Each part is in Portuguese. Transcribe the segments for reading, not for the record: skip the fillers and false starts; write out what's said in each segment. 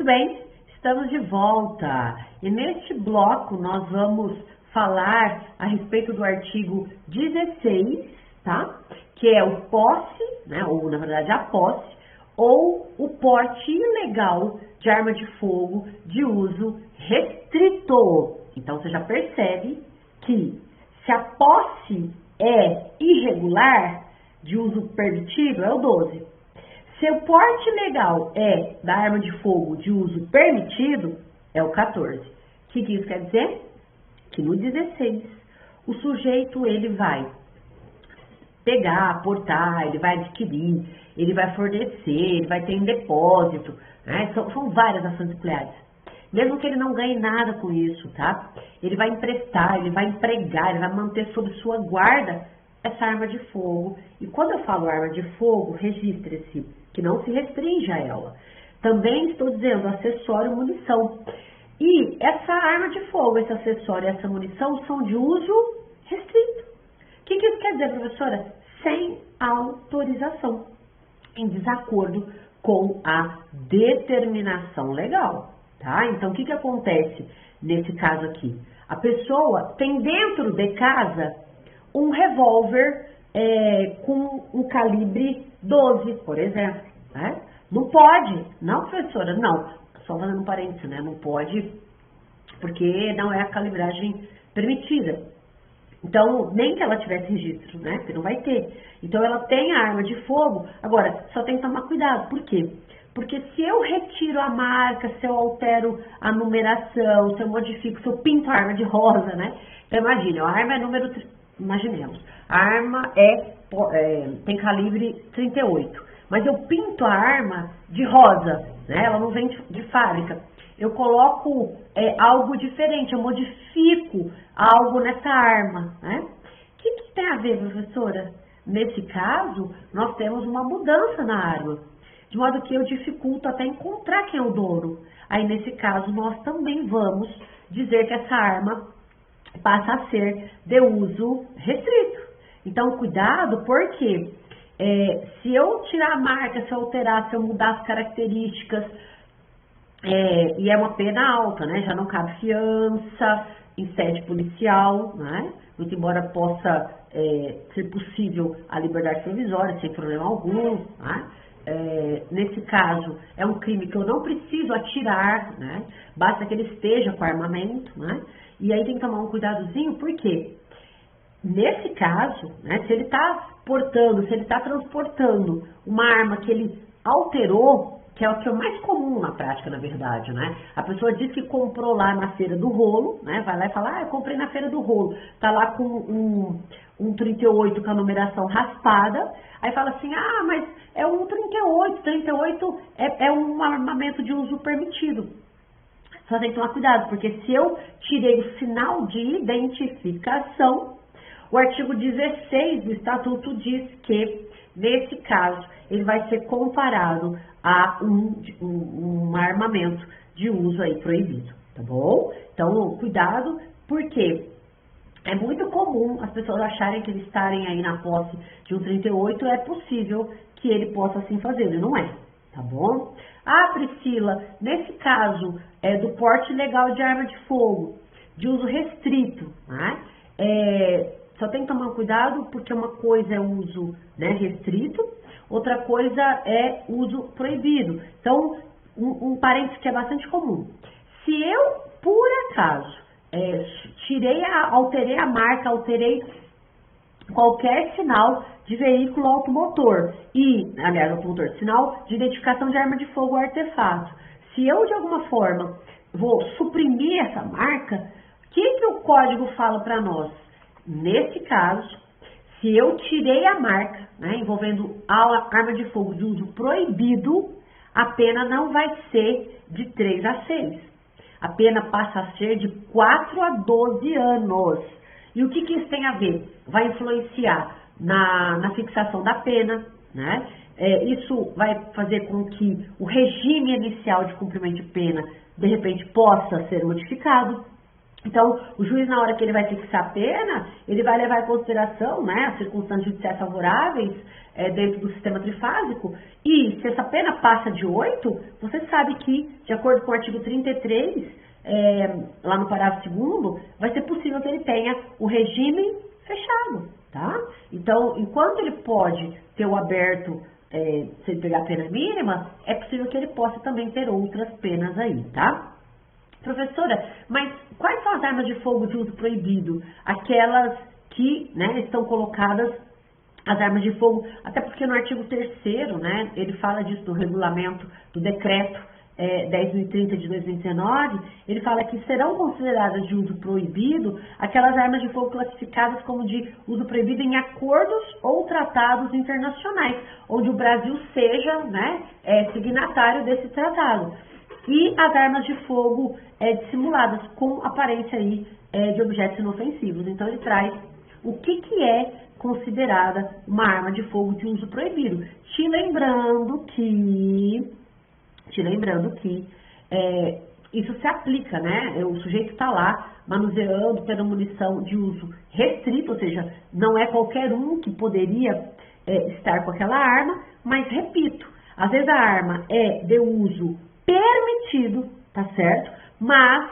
Muito bem, estamos de volta e neste bloco nós vamos falar a respeito do artigo 16, tá? Que é o posse, né, ou na verdade a posse, ou o porte ilegal de arma de fogo de uso restrito. Então você já percebe que se a posse é irregular, de uso permitido, é o 12. Se o porte legal é da arma de fogo de uso permitido, é o 14. O que isso quer dizer? Que no 16, o sujeito ele vai pegar, aportar, ele vai adquirir, ele vai fornecer, ele vai ter em depósito, né? São várias ações nucleares. Mesmo que ele não ganhe nada com isso, tá? Ele vai emprestar, ele vai empregar, ele vai manter sob sua guarda essa arma de fogo. E quando eu falo arma de fogo, registre-se que não se restringe a ela. Também estou dizendo acessório munição. E essa arma de fogo, esse acessório e essa munição são de uso restrito. O que isso quer dizer, professora? Sem autorização, em desacordo com a determinação legal, tá? Então, o que acontece nesse caso aqui? A pessoa tem dentro de casa um revólver com um calibre 12, por exemplo, né? Não pode, não, professora, não, só fazendo um parênteses, né? Não pode, porque não é a calibragem permitida. Então, nem que ela tivesse registro, né? Porque não vai ter. Então, ela tem a arma de fogo, agora, só tem que tomar cuidado. Por quê? Porque se eu retiro a marca, se eu altero a numeração, se eu modifico, se eu pinto a arma de rosa, né? Então, imagine, a arma é número, imaginemos, a arma tem calibre 38, mas eu pinto a arma de rosa, né? Ela não vem de fábrica. Eu coloco algo diferente, eu modifico algo nessa arma, né? O que tem a ver, professora? Nesse caso, nós temos uma mudança na arma, de modo que eu dificulto até encontrar quem é o dono. Aí, nesse caso, nós também vamos dizer que essa arma passa a ser de uso restrito. Então, cuidado, porque se eu tirar a marca, se eu alterar, se eu mudar as características, e é uma pena alta, né? Já não cabe fiança em sede policial, né? Muito embora possa ser possível a liberdade provisória, sem problema algum, né? Nesse caso, é um crime que eu não preciso atirar, né? Basta que ele esteja com armamento, né? E aí tem que tomar um cuidadozinho, porque nesse caso, né, se ele está portando, se ele está transportando uma arma que ele alterou, que é o que é mais comum na prática, na verdade, né? A pessoa diz que comprou lá na feira do rolo, né? Vai lá e fala, eu comprei na feira do rolo. Tá lá com um 38 com a numeração raspada. Aí fala assim, mas é um 38. 38 é um armamento de uso permitido. Só tem que tomar cuidado, porque se eu tirei o sinal de identificação, o artigo 16 do Estatuto diz que, nesse caso, ele vai ser comparado a um armamento de uso aí proibido, tá bom? Então, cuidado, porque é muito comum as pessoas acharem que eles estarem aí na posse de um 38, é possível que ele possa assim fazer, ele não é, tá bom? Priscila, nesse caso do porte legal de arma de fogo, de uso restrito, né? Só tem que tomar cuidado porque uma coisa é uso, né, restrito, outra coisa é uso proibido. Então, um parênteses que é bastante comum. Se eu, por acaso, alterei a marca, alterei qualquer sinal de veículo automotor sinal de identificação de arma de fogo ou artefato, se eu, de alguma forma, vou suprimir essa marca, o que o código fala para nós? Nesse caso, se eu tirei a marca, né, envolvendo a arma de fogo de uso proibido, a pena não vai ser de 3 a 6. A pena passa a ser de 4 a 12 anos. E o que isso tem a ver? Vai influenciar na fixação da pena, né? Isso vai fazer com que o regime inicial de cumprimento de pena, de repente, possa ser modificado. Então, o juiz, na hora que ele vai fixar a pena, ele vai levar em consideração, né, as circunstâncias judiciais favoráveis dentro do sistema trifásico, e se essa pena passa de 8, você sabe que, de acordo com o artigo 33, lá no parágrafo 2º, vai ser possível que ele tenha o regime fechado, tá? Então, enquanto ele pode ter o aberto se ele pegar a pena mínima, é possível que ele possa também ter outras penas aí, tá? Professora, mas quais são as armas de fogo de uso proibido? Aquelas que, né, estão colocadas, as armas de fogo, até porque no artigo 3º, né, ele fala disso no regulamento do decreto 10.030 de 2019, ele fala que serão consideradas de uso proibido aquelas armas de fogo classificadas como de uso proibido em acordos ou tratados internacionais, onde o Brasil seja, né, signatário desse tratado. E as armas de fogo dissimuladas, com aparência aí de objetos inofensivos. Então, ele traz o que é considerada uma arma de fogo de uso proibido. Te lembrando que isso se aplica, né? O sujeito está lá manuseando pela munição de uso restrito, ou seja, não é qualquer um que poderia estar com aquela arma, mas repito, às vezes a arma é de uso permitido, tá certo? Mas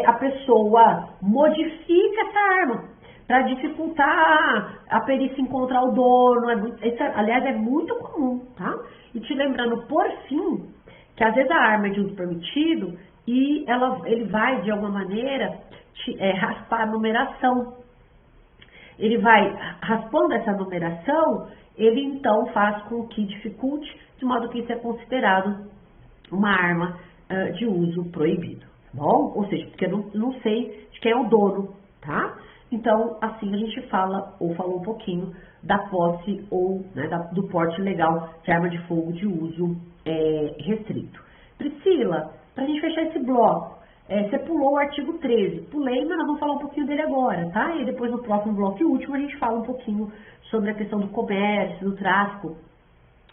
a pessoa modifica essa arma para dificultar a perícia encontrar o dono. Isso, aliás, é muito comum, tá? E te lembrando, por fim, que às vezes a arma é de uso permitido e ele vai, de alguma maneira, raspar a numeração. Ele vai raspando essa numeração, ele então faz com que dificulte, de modo que isso é considerado uma arma de uso proibido, tá bom? Ou seja, porque eu não sei de quem é o dono, tá? Então, assim a gente fala, ou falou um pouquinho, da posse ou, né, do porte legal de arma de fogo de uso restrito. Priscila, para a gente fechar esse bloco, você pulou o artigo 13. Pulei, mas nós vamos falar um pouquinho dele agora, tá? E depois no próximo bloco e último a gente fala um pouquinho sobre a questão do comércio, do tráfico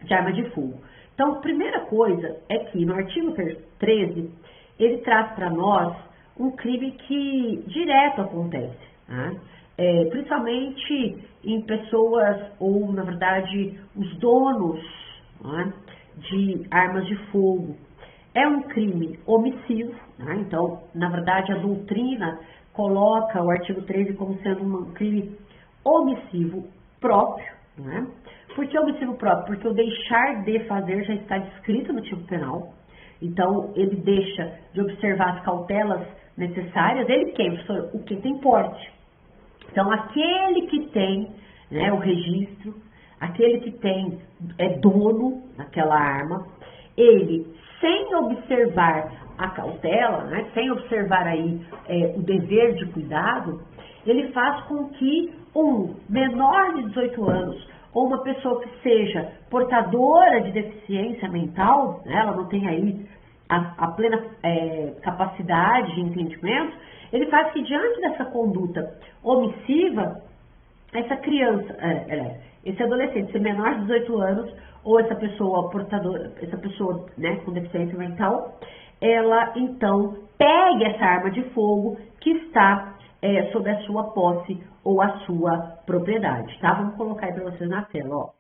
de arma de fogo. Então, a primeira coisa é que no artigo 13, ele traz para nós um crime que direto acontece, né? Principalmente em pessoas, ou na verdade, os donos, né, de armas de fogo. É um crime omissivo, né? Então, na verdade, a doutrina coloca o artigo 13 como sendo um crime omissivo próprio, né? Por que omissivo próprio? Porque o deixar de fazer já está descrito no tipo penal. Então, ele deixa de observar as cautelas necessárias. Ele quem? O que tem porte. Então, aquele que tem, né, o registro, aquele que tem dono daquela arma, ele, sem observar a cautela, né, sem observar aí o dever de cuidado, ele faz com que um menor de 18 anos ou uma pessoa que seja portadora de deficiência mental, né, ela não tem aí a plena capacidade de entendimento, ele faz que diante dessa conduta omissiva, essa criança, esse adolescente, esse menor de 18 anos, ou essa pessoa portadora, essa pessoa, né, com deficiência mental, ela então pegue essa arma de fogo que está sob a sua posse ou a sua propriedade, tá? Vamos colocar aí para vocês na tela, ó.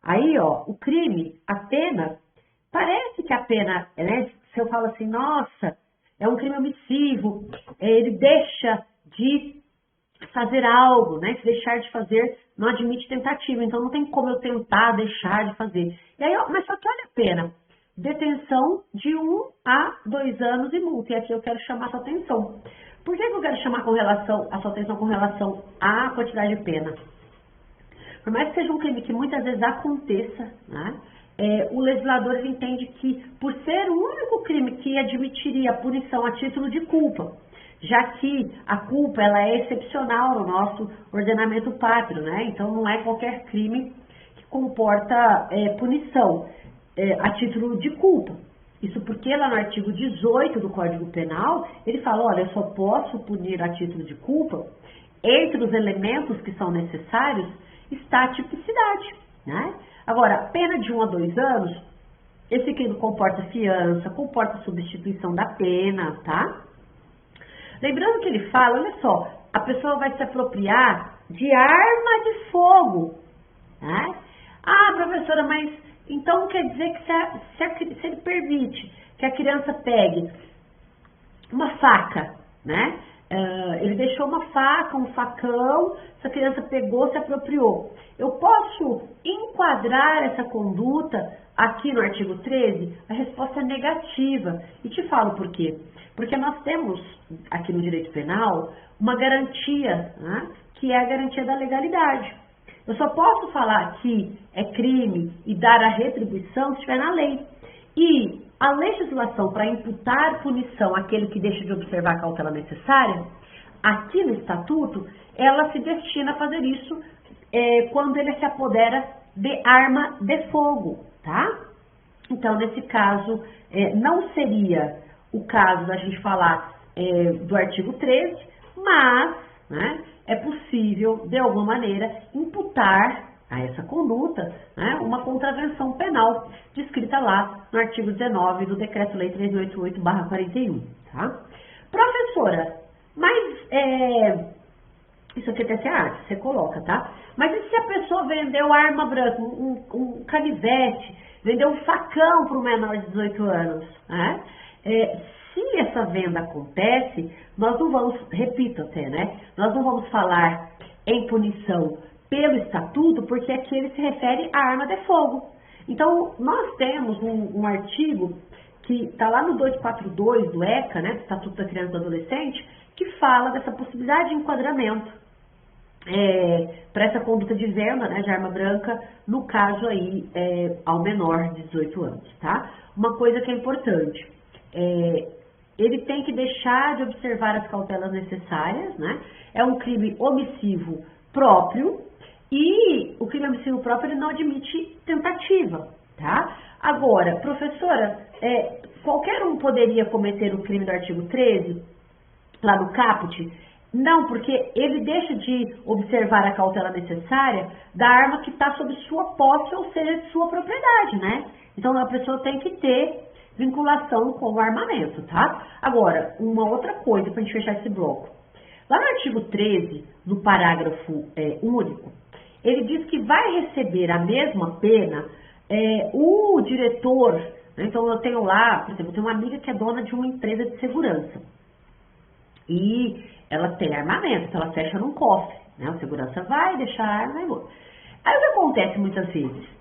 Aí, ó, o crime, a pena, parece que a pena, né, se eu falo assim, nossa, é um crime omissivo, ele deixa de fazer algo, né, se deixar de fazer não admite tentativa, então não tem como eu tentar deixar de fazer. E aí, ó, mas só que olha a pena, detenção de 1 a 2 anos e multa, e aqui eu quero chamar a sua atenção. Por que eu quero chamar a sua atenção com relação à quantidade de pena? Por mais que seja um crime que muitas vezes aconteça, né, o legislador entende que, por ser o único crime que admitiria a punição a título de culpa, já que a culpa ela é excepcional no nosso ordenamento pátrio, né? Então não é qualquer crime que comporta punição a título de culpa. Isso porque lá no artigo 18 do Código Penal, ele fala, olha, eu só posso punir a título de culpa, entre os elementos que são necessários, está a tipicidade, né? Agora, pena de 1 a 2 anos, esse crime comporta fiança, comporta substituição da pena, tá? Lembrando que ele fala, olha só, a pessoa vai se apropriar de arma de fogo, né? Ah, professora, mas então quer dizer que se ele permite que a criança pegue uma faca, né? Ele deixou uma faca, um facão, essa criança pegou, se apropriou. Eu posso enquadrar essa conduta aqui no artigo 13? A resposta é negativa. E te falo por quê. Porque nós temos aqui no direito penal uma garantia, né, que é a garantia da legalidade. Eu só posso falar que é crime e dar a retribuição se estiver na lei. E a legislação para imputar punição àquele que deixa de observar a cautela necessária, aqui no Estatuto, ela se destina a fazer isso quando ele se apodera de arma de fogo, tá? Então, nesse caso, não seria o caso da gente falar do artigo 13, mas, né, é possível, de alguma maneira, imputar a essa conduta, né, uma contravenção penal descrita lá no artigo 19 do Decreto-Lei 388/41, tá? Professora, mas isso aqui até se arte, você coloca, tá? Mas e se a pessoa vendeu arma branca, um canivete, vendeu um facão para um menor de 18 anos, né? Se essa venda acontece, nós não vamos, repito até, né? Nós não vamos falar em punição pelo Estatuto, porque aqui ele se refere à arma de fogo. Então, nós temos um artigo que está lá no 242 do ECA, né, do Estatuto da Criança e do Adolescente, que fala dessa possibilidade de enquadramento para essa conduta de venda, né, de arma branca, no caso aí ao menor de 18 anos, tá? Uma coisa que é importante, ele tem que deixar de observar as cautelas necessárias, né? É um crime omissivo próprio, e o crime omissivo próprio ele não admite tentativa, tá? Agora, professora, qualquer um poderia cometer o crime do artigo 13, lá no caput? Não, porque ele deixa de observar a cautela necessária da arma que está sob sua posse, ou seja, de sua propriedade, né? Então, a pessoa tem que ter vinculação com o armamento, tá? Agora, uma outra coisa para a gente fechar esse bloco. Lá no artigo 13, no parágrafo único, ele diz que vai receber a mesma pena o diretor, né? Então eu tenho lá, por exemplo, eu tenho uma amiga que é dona de uma empresa de segurança e ela tem armamento, então ela fecha num cofre, né? O segurança vai deixar a arma e vai. Aí o que acontece muitas vezes?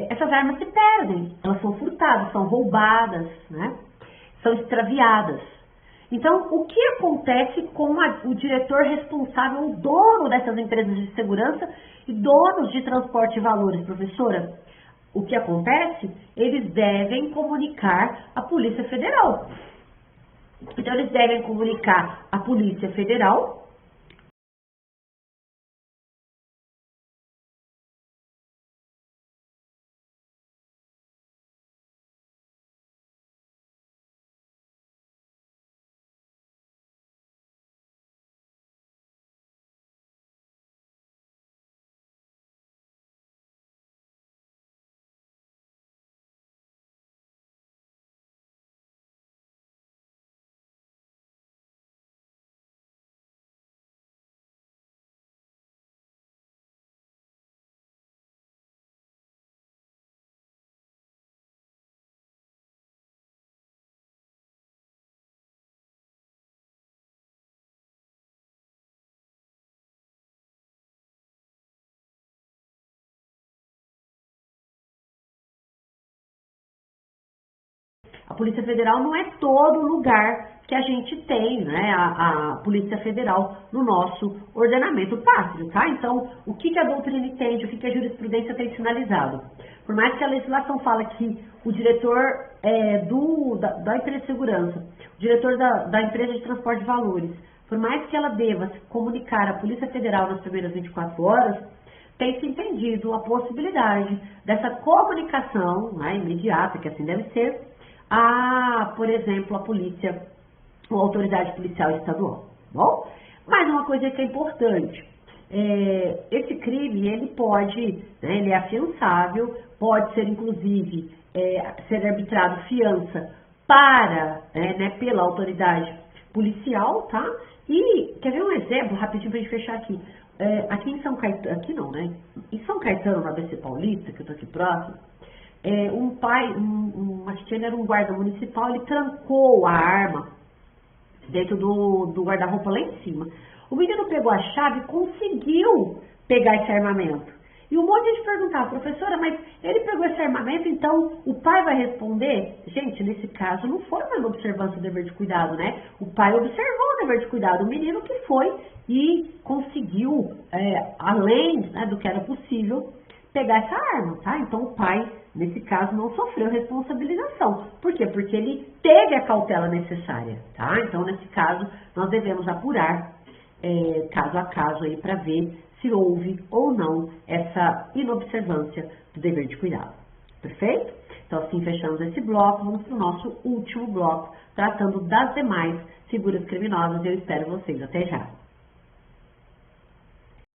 Essas armas se perdem, elas são furtadas, são roubadas, né? São extraviadas. Então, o que acontece com o diretor responsável, o dono dessas empresas de segurança e donos de transporte de valores, professora? O que acontece? Eles devem comunicar à Polícia Federal. Então, eles devem comunicar à Polícia Federal. A Polícia Federal não é todo lugar que a gente tem, né, a Polícia Federal no nosso ordenamento pátrio, tá? Então, o que a doutrina entende, o que a jurisprudência tem sinalizado? Por mais que a legislação fale que o diretor da empresa de segurança, o diretor da empresa de transporte de valores, por mais que ela deva se comunicar à Polícia Federal nas primeiras 24 horas, tem se entendido a possibilidade dessa comunicação, né, imediata, que assim deve ser, por exemplo, a polícia ou a autoridade policial estadual. Bom, mais uma coisa que é importante, esse crime, ele pode, né, ele é afiançável, pode ser inclusive, ser arbitrado fiança pela autoridade policial, tá? E quer ver um exemplo rapidinho pra gente fechar aqui? Aqui em São Caetano, aqui não, né? Em São Caetano, na ABC Paulista, que eu tô aqui próximo, um pai, acho que ele era um guarda municipal, ele trancou a arma dentro do guarda-roupa lá em cima. O menino pegou a chave e conseguiu pegar esse armamento. E um monte de gente perguntava, professora, mas ele pegou esse armamento, então o pai vai responder? Gente, nesse caso não foi uma observância do dever de cuidado, né? O pai observou o dever de cuidado, o menino que foi e conseguiu, além, né, do que era possível, pegar essa arma, tá? Então o pai, nesse caso, não sofreu responsabilização. Por quê? Porque ele teve a cautela necessária, tá? Então, nesse caso, nós devemos apurar caso a caso aí para ver se houve ou não essa inobservância do dever de cuidado. Perfeito? Então, assim, fechamos esse bloco, vamos para o nosso último bloco, tratando das demais figuras criminosas. Eu espero vocês. Até já!